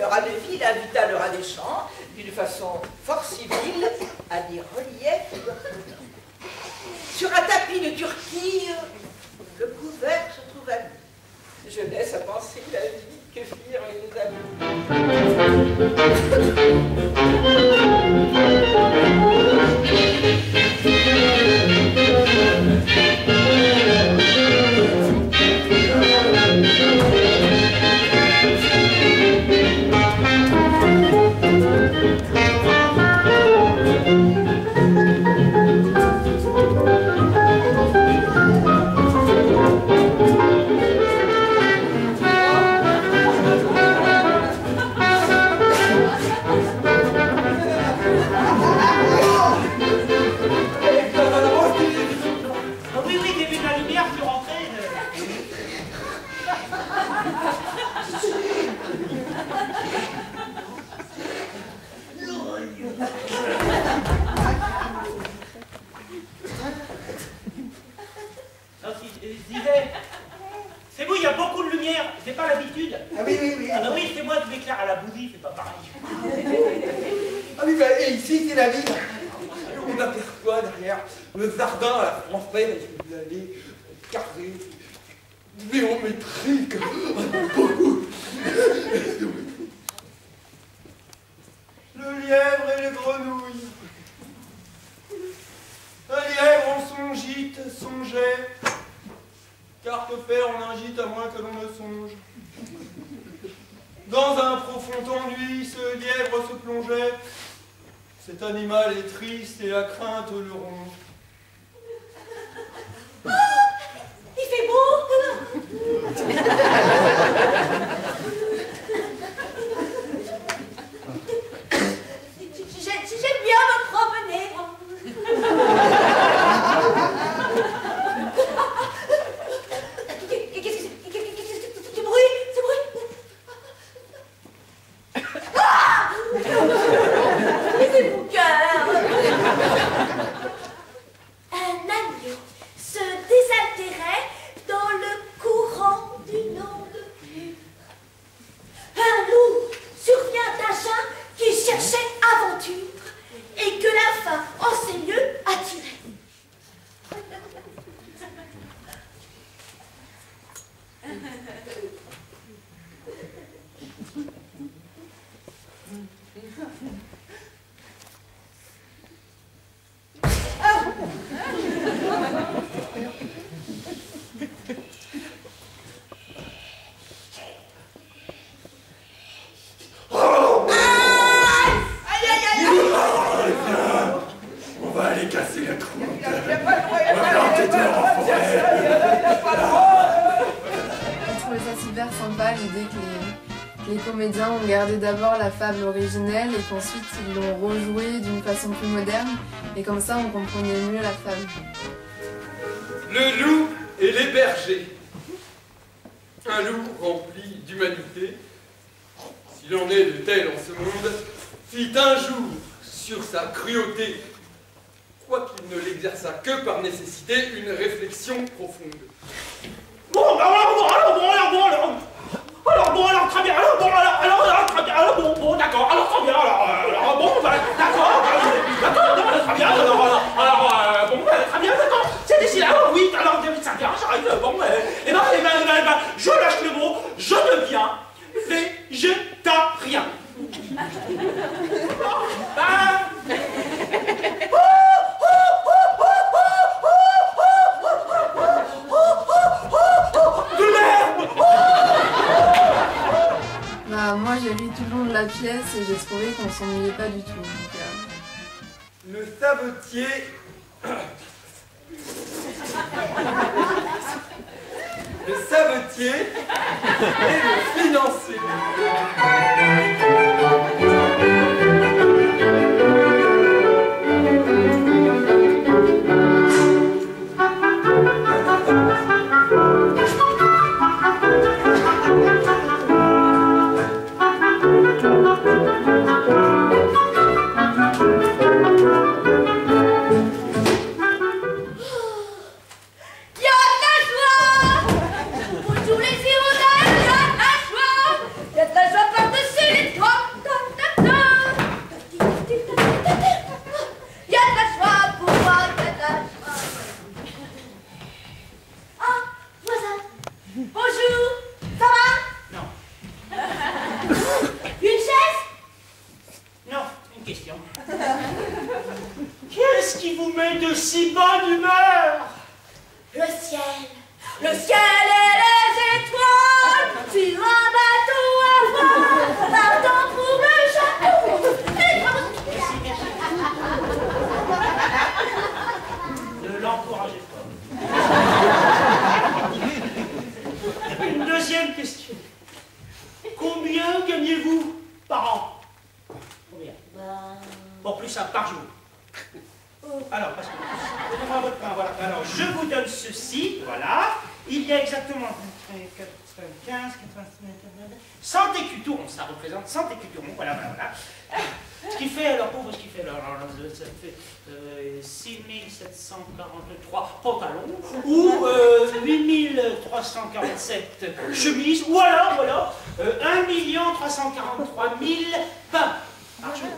le rat de ville invita le rat des champs, d'une façon fort civile, à des reliefs. Sur un tapis de Turquie, le couvert se trouve à nu. Je laisse à penser la vie que firent les amis. C'est vous, il y a beaucoup de lumière, j'ai pas l'habitude. Ah oui, oui, oui. Ah bah oui, c'est moi qui m'éclaire à la bougie, c'est pas pareil. Ah oui, bah, et ici, c'est la ville. On aperçoit derrière le jardin à la française, vous allez carré, géométrique, beaucoup. Le lièvre et les grenouilles. Un lièvre en son gîte songeait, car que faire en un gîte à moins que l'on ne songe. Dans un profond ennui, ce lièvre se plongeait. Cet animal est triste et la crainte le ronge. Oh, il fait beau. J'aime bien me promener. Qu'est-ce que c'est? Ce bruit? Ah! C'est mon cœur. Un agneau se désaltérait dans le courant d'une onde pure. Un loup survient d'un chat qui cherchait aventure et que la faim en ces lieux attirait. On va aller casser la croûte. On va planter terre en forêt. Je trouvais ça super sympa l'idée que les comédiens ont gardé d'abord la fable originelle et qu'ensuite ils l'ont rejouée d'une façon plus moderne et comme ça on comprenait mieux la fable. Le loup et les bergers. Un loup rempli d'humanité, s'il en est de tel en ce monde, fit un jour sur sa cruauté, quoiqu'il ne l'exerçât que par nécessité, une réflexion profonde. Bon, bah alors, très bien, bon, d'accord, alors, très bien, bon, bah, d'accord, très bien, bon, très bien, d'accord, c'est décidé, alors, oui, alors, ça vient, j'arrive, bon, et ben, je lâche le mot, je deviens végétarien. Bah, moi j'ai ri tout le long de la pièce et j'ai trouvé qu'on s'ennuyait pas du tout. Donc, Le savetier. Le savetier et le financier. Bonjour les hirondelles, il y a de la joie par-dessus les toits. une question. Qu'est-ce qui vous met de si bonne humeur? Le ciel et les étoiles, sur un bateau à voile, partant pour le château. Ne l'encouragez pas. Une deuxième question. Combien gagnez-vous par an? Combien? Bon, plus ça, par jour. Alors, parce que... voilà. Alors, je vous donne ceci, voilà. Il y a exactement 95, 100 écus tourons, ça représente 100 écus tourons, voilà. Ce qui fait, alors, pour vous, ce qui fait, alors, ça fait 6743 pantalons, ou 8347 chemises, voilà, 1 343 000 pains par jour.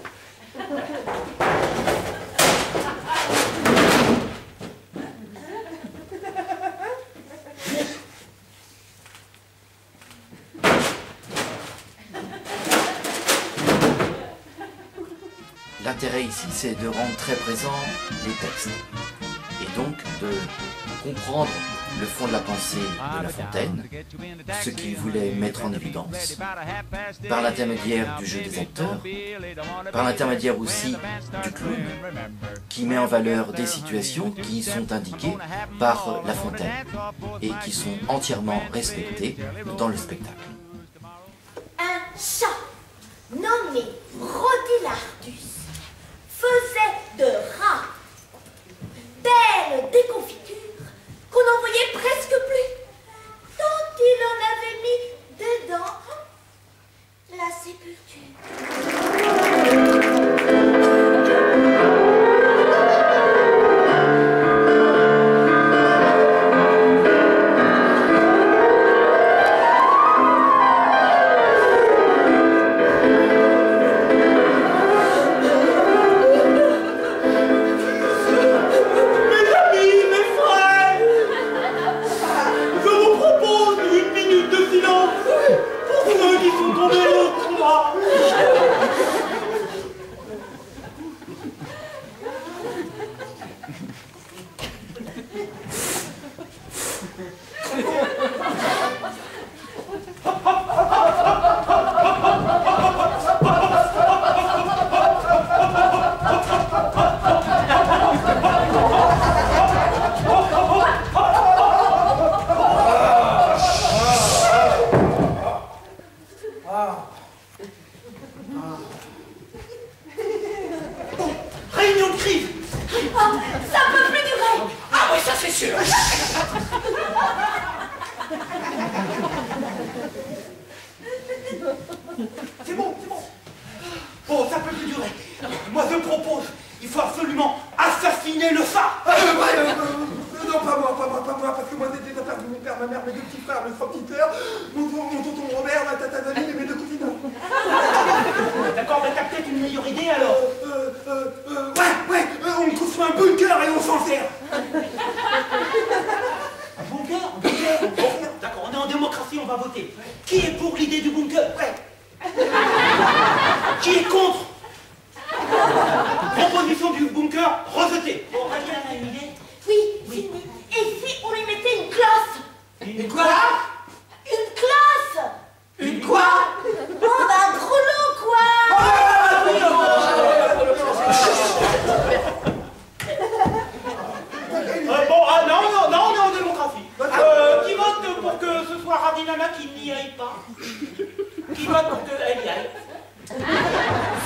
L'intérêt ici, c'est de rendre très présents les textes et donc de comprendre le fond de la pensée de La Fontaine, ce qu'il voulait mettre en évidence, par l'intermédiaire du jeu des acteurs, par l'intermédiaire aussi du clown, qui met en valeur des situations qui sont indiquées par La Fontaine et qui sont entièrement respectées dans le spectacle. Un chat nommé Rodilardus faisait de rats belle déconfiture qu'on n'en voyait presque plus, tant il en avait mis dedans la sépulture.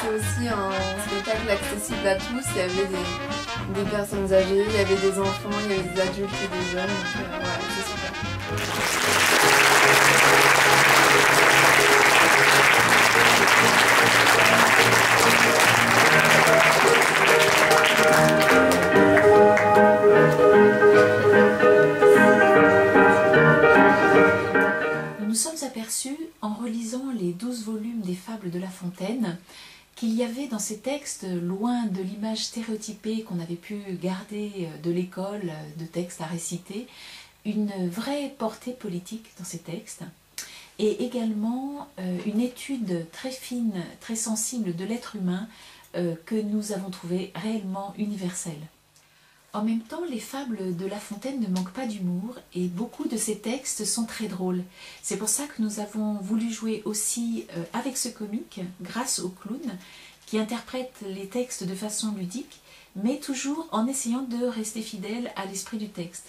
C'est aussi un spectacle accessible à tous. Il y avait des personnes âgées, il y avait des enfants, il y avait des adultes et des jeunes. Donc voilà, c'est super. Nous nous sommes aperçus, en relisant les 12 volumes des Fables de La Fontaine, qu'il y avait dans ces textes, loin de l'image stéréotypée qu'on avait pu garder de l'école, de textes à réciter, une vraie portée politique dans ces textes, et également une étude très fine, très sensible de l'être humain que nous avons trouvées réellement universelles. En même temps, les fables de La Fontaine ne manquent pas d'humour et beaucoup de ces textes sont très drôles. C'est pour ça que nous avons voulu jouer aussi avec ce comique grâce au clown qui interprète les textes de façon ludique, mais toujours en essayant de rester fidèle à l'esprit du texte.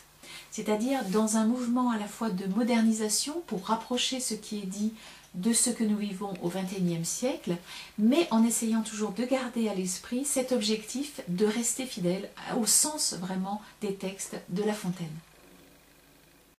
C'est-à-dire dans un mouvement à la fois de modernisation pour rapprocher ce qui est dit de ce que nous vivons au XXIe siècle, mais en essayant toujours de garder à l'esprit cet objectif de rester fidèle au sens vraiment des textes de La Fontaine.